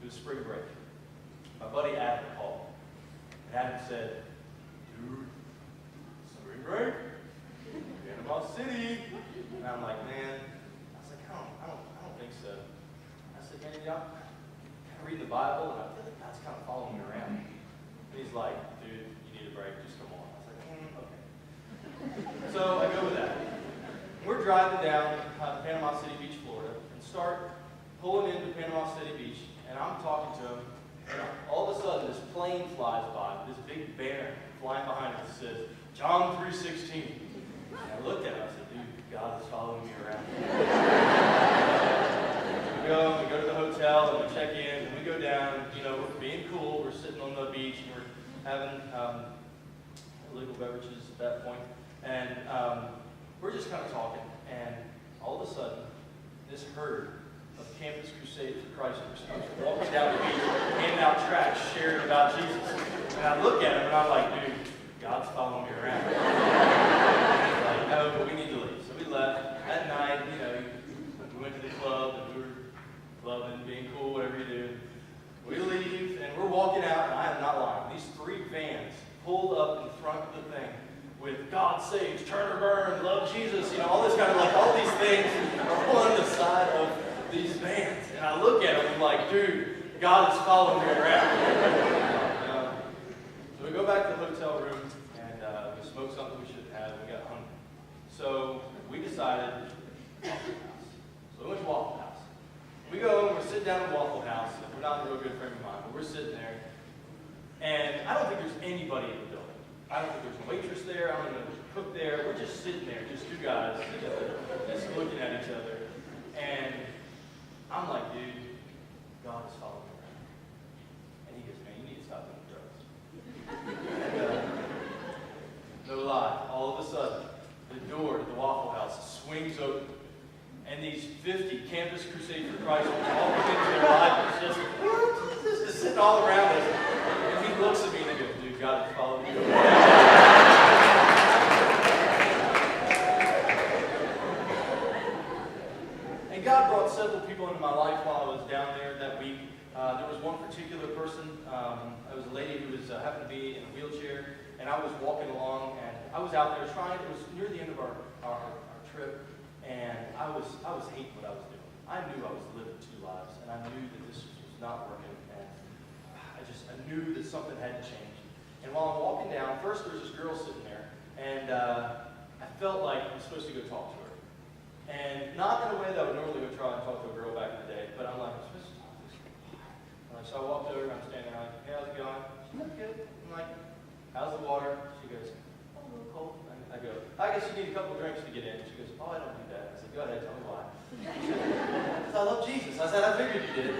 was spring break. My buddy Adam called. And Adam said, dude, spring break? Panama City. And I'm like, man, I was like, I don't think so. I said, man, I'm kind of reading the Bible, and I feel like God's kind of following me around. And he's like, dude, you need a break, just come on. I was like, okay. So I go with that. We're driving down to Panama City Beach, Florida, and start pulling into Panama City Beach, and I'm talking to him, and all of a sudden this plane flies by, this big banner flying behind it that says, John 3:16. And I looked at him, I said, dude, God is following me around. we go to the hotel, and we check in, and we go down, we're being cool, we're sitting on the beach, and we're having illegal beverages at that point, and we're just kind of talking, and all of a sudden, this herd of Campus Crusade for Christers comes walking down the beach, handing out tracts, sharing about Jesus. And I look at him, and I'm like, dude, God's following me around. And he's like, no, but we need to leave. So we left. That night, we went to the club, and we were clubbing, being cool, whatever you do. We leave, and we're walking out, and I am not lying. These 3 vans pulled up in front of the thing with God saves, turn or burn, love Jesus, all this kind of all these things are on the side of these vans. And I look at them and I'm like, dude, God is following me around. So we go back to the hotel room and we smoked something we shouldn't have and we got hungry. So we decided Waffle House. So we went to Waffle House. We go and we're sitting down at Waffle House. We're not a real good friend of mine, but we're sitting there. And I don't think there's anybody in the building. I don't think there's a waitress there. I don't know if there's a cook there. We're just sitting there, just 2 guys together, just looking at each other. And I'm like, dude, God is following me around. And he goes, man, you need to stop doing drugs. And, no lie, all of a sudden, the door to the Waffle House swings open. And these 50 Campus Crusade for Christ all come into their Bibles, just sitting all around us. And he looks at me and he goes, dude, God is following me around. And God brought several people into my life while I was down there that week. There was one particular person. It was a lady who happened to be in a wheelchair, and I was walking along, and I was out there trying. It was near the end of our trip, and I was hating what I was doing. I knew I was living 2 lives, and I knew that this was not working, and I knew that something had to change. And while I'm walking down, first there's this girl sitting there, and I felt like I was supposed to go talk to her. And not in a way that I would normally go try and talk to a girl back in the day, but I'm like, I'm supposed to talk to this girl. So I walked over and I'm standing there like, hey, how's it going? She's like, good. I'm like, how's the water? She goes, oh, a little cold. I go, I guess you need a couple of drinks to get in. She goes, oh, I don't do that. I said, go ahead, tell me why. Because I love Jesus. I said, I figured you did.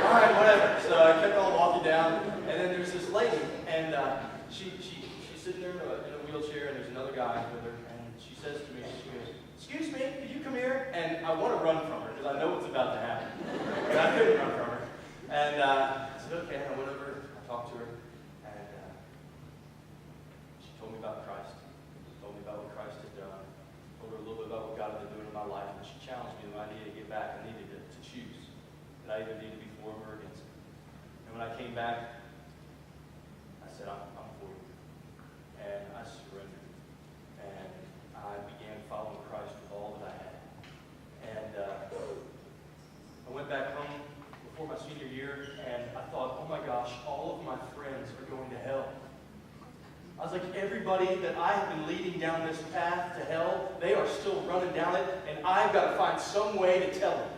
All right, whatever. So I kept on walking down, and then there's this lady, and she's sitting there in a wheelchair, and there's another guy with her, and she says to me, she goes, excuse me, could you come here? And I want to run from her, because I know what's about to happen. But I couldn't run from her. And I said, okay, and I went over, I talked to her, and she told me about Christ, told me about what Christ had done, told her a little bit about what God had been doing in my life, and she challenged me that I needed to get back, I needed to choose, that I either needed to be for him or against him. And when I came back, I said, I'm for you. And I surrendered. And I began following Christ with all that I had. And I went back home before my senior year, and I thought, oh my gosh, all of my friends are going to hell. I was like, everybody that I have been leading down this path to hell, they are still running down it, and I've got to find some way to tell them.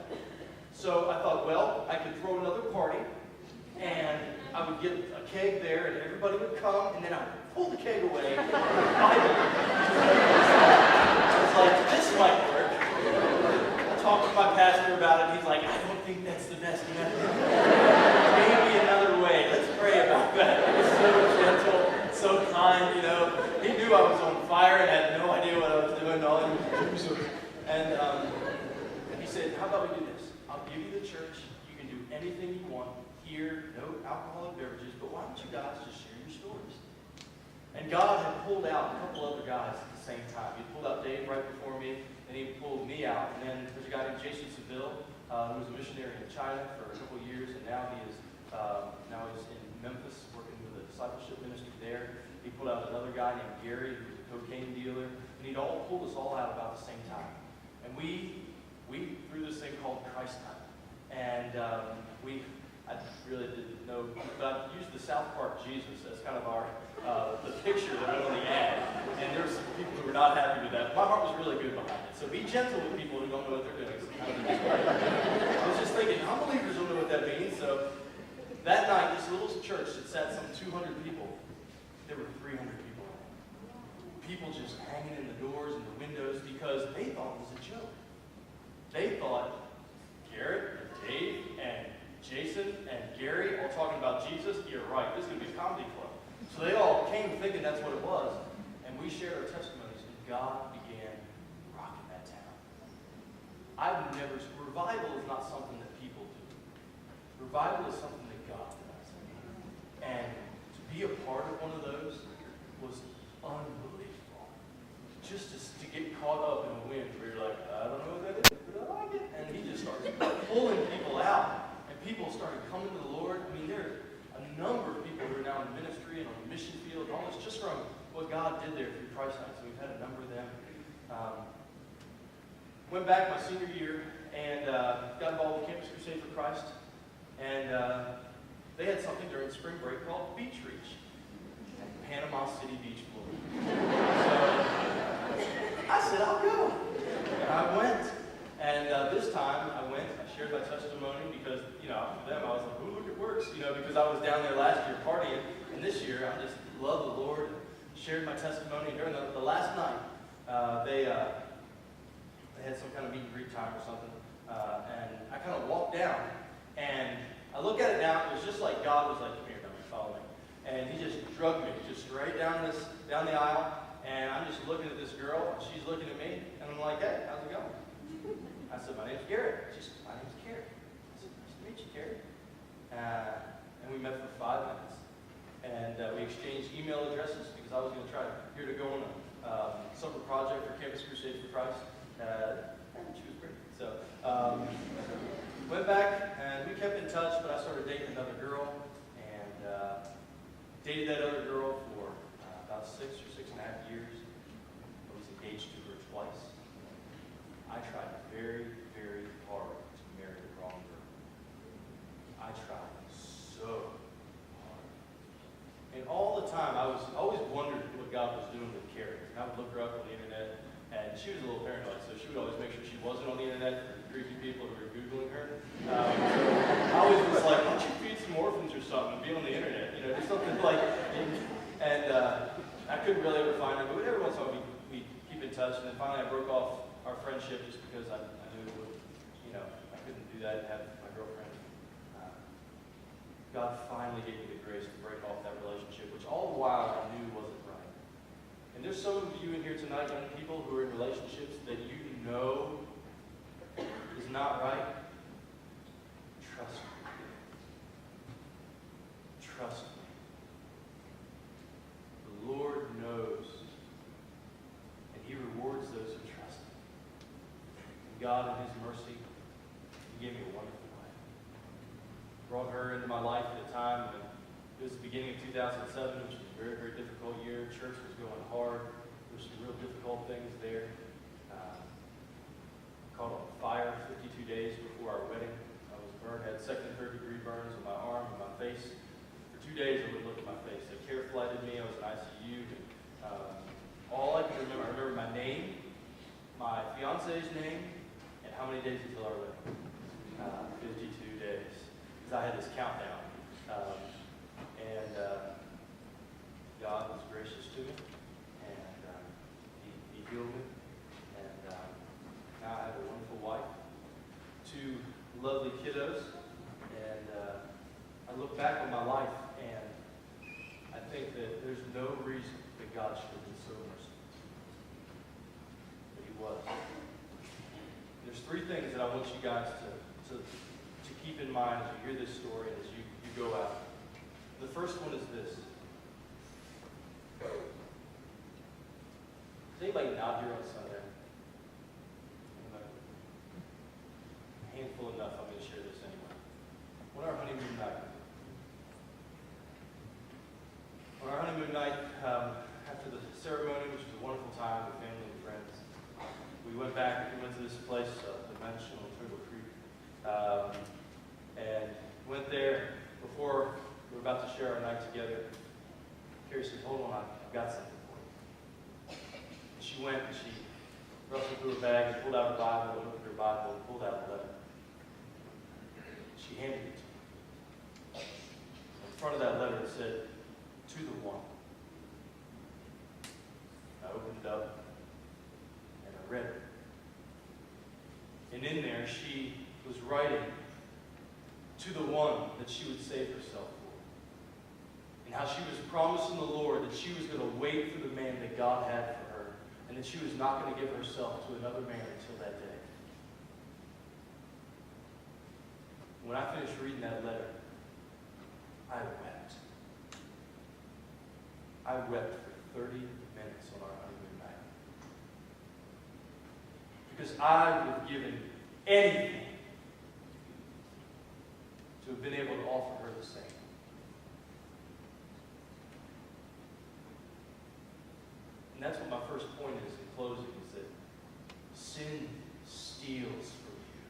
So I thought, well, I could throw another party, and I would get a keg there, and everybody would come, and then I would pull the keg away. I was like, this might work. I talked to my pastor about it, and he's like, I don't think that's the best method. Maybe another way. Let's pray about that. He was so gentle, so kind, He knew I was on fire and had no idea what I was doing. And he said, how about we do this? I'll give you the church. You can do anything you want here, no alcoholic beverages, but why don't you guys just share your stories? And God had pulled out a couple other guys at the same time. He pulled out Dave right before me, and he pulled me out. And then there's a guy named Jason Seville, who was a missionary in China for a couple of years, and now he's in Memphis working with a discipleship ministry there. He pulled out another guy named Gary, who was a cocaine dealer, and he'd all pulled us all out about the same time. And we threw this thing called Christ Time. And I really didn't know, but I used the South Park Jesus as kind of our, the picture that went on the ad. And there were some people who were not happy with that. My heart was really good behind it. So be gentle with people who don't know what they're doing. I was just thinking, unbelievers don't know what that means. So that night, this little church that sat some 200 people, there were 300 people in it. People just hanging in the doors and the windows because they thought it was a joke. They thought Garrett and Dave and Jason and Gary all talking about Jesus. You're right, this is going to be a comedy club. So they all came thinking that's what it was. And we shared our testimonies, and God began rocking that town. Revival is not something that people do. Revival is something that God does. And to be a part of one of those was unbelievable. Just to get caught up in a wind where you're like, I don't know what that is, but I like it. And he just starts pulling people out. And people started coming to the Lord. I mean, there are a number of people who are now in ministry and on the mission field and all this just from what God did there through Christ Night. So we've had a number of them. Went back my senior year and got involved with Campus Crusade for Christ. And they had something during spring break called Beach Reach at Panama City Beach, Florida. So I said, I'll go. And I went. And this time I went, I shared my testimony because, for them I was like, ooh, look, it works, because I was down there last year partying. And this year I just love the Lord and shared my testimony. And during the last night, they had some kind of meet and greet time or something. And I kind of walked down. And I look at it now, it was just like God was like, come here, don't follow me. And he just drugged me just straight down the aisle. And I'm just looking at this girl, and she's looking at me. And I'm like, hey, how's it going? I said, my name's Garrett. She said, my name's Carrie. I said, nice to meet you, Carrie. And we met for 5 minutes. And we exchanged email addresses because I was going to try here to go on a summer project for Campus Crusade for Christ. And she was great. So went back, and we kept in touch, but I started dating another girl. And dated that other girl for about 6 or 6.5 years. I was engaged to her twice. I tried very, very hard to marry the wrong girl. I tried so hard. And all the time, I always wondered what God was doing with Carrie. And I would look her up on the internet, and she was a little paranoid, so she would always make sure she wasn't on the internet for creepy people who were Googling her. I always was like, why don't you feed some orphans or something and be on the internet? Just something like, and I couldn't really ever find her, but every once in a while we keep in touch, and then finally I broke off our friendship just because I knew it would, I couldn't do that and have my girlfriend. God finally gave me the grace to break off that relationship, which all the while I knew wasn't right. And there's some of you in here tonight, young people, who are in relationships that you know is not right. Trust me. Trust me. The Lord knows, and he rewards those who trust him. And God, in his mercy, he gave me a wonderful wife. Brought her into my life at a time when it was the beginning of 2007, which was a very, very difficult year. Church was going hard. There were some real difficult things there. Caught on fire 52 days before our wedding. I was burned, had second and third degree burns on my arm and my face. For 2 days I wouldn't look at my face. They care flighted me. I was in ICU. And, all I can remember, I remember my name, my fiance's name, and how many days until our wedding. 52 days. Because I had this countdown. God was gracious to me, and he healed me. And now I have a wonderful wife, 2 lovely kiddos, and I look back on my life, and I think that there's no reason that God should have been so merciful. But he was. There's 3 things that I want you guys to keep in mind as you hear this story and as you go out. The first one is this. Is anybody not here on Sunday? Anybody? A handful meaningful enough, I'm going to share this anyway. On our honeymoon night, after the ceremony, which was a wonderful time with family and friends, we went to this place, Dimensional Turtle Creek, and went there. Before we were about to share our night together, Carrie said, hold on, I've got something for you. And she went and she rustled through her bag and pulled out her Bible, and looked at her Bible and pulled out a letter. She handed it to me. In front of that letter it said, to the one. I opened it up and I read it. And in there she was writing to the one that she would save herself for. And how she was promising the Lord that she was going to wait for the man that God had for her. And that she was not going to give herself to another man until that day. When I finished reading that letter, I wept. I wept for 30 minutes on our honeymoon night. Because I would have given anything to have been able to offer her the same. And that's what my first point is in closing, is that sin steals from you.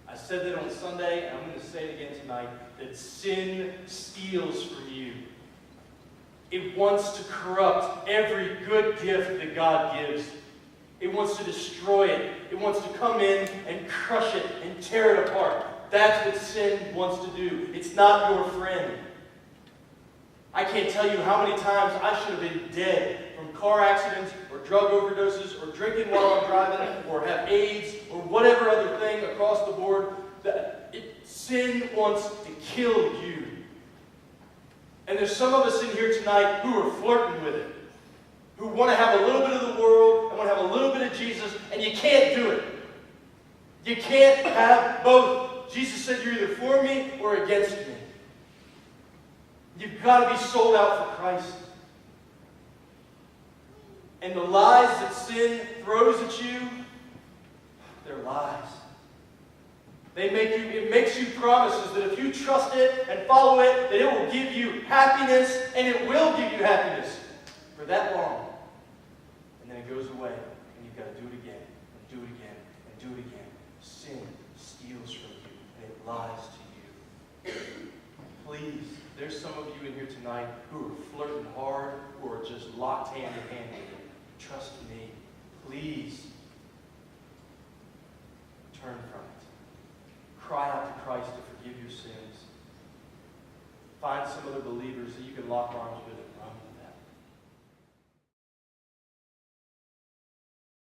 I said that on Sunday, and I'm going to say it again tonight, that sin steals from you. It wants to corrupt every good gift that God gives. It wants to destroy it. It wants to come in and crush it and tear it apart. That's what sin wants to do. It's not your friend. I can't tell you how many times I should have been dead from car accidents or drug overdoses or drinking while I'm driving or have AIDS or whatever other thing across the board. Sin wants to kill you. And there's some of us in here tonight who are flirting with it, who want to have a little bit of the world and want to have a little bit of Jesus, and you can't do it. You can't have both. Jesus said you're either for me or against me. You've got to be sold out for Christ. And the lies that sin throws at you, they're lies. It makes you promises that if you trust it and follow it, that it will give you happiness, and it will give you happiness for that long. And then it goes away, and you've got to do it again, and do it again, and do it again. Sin steals from you, and it lies to you. Please, there's some of you in here tonight who are flirting hard, who are just locked hand in hand with it. Trust me. Please turn from it. Cry out to Christ to forgive your sins. Find some other believers that you can lock arms with.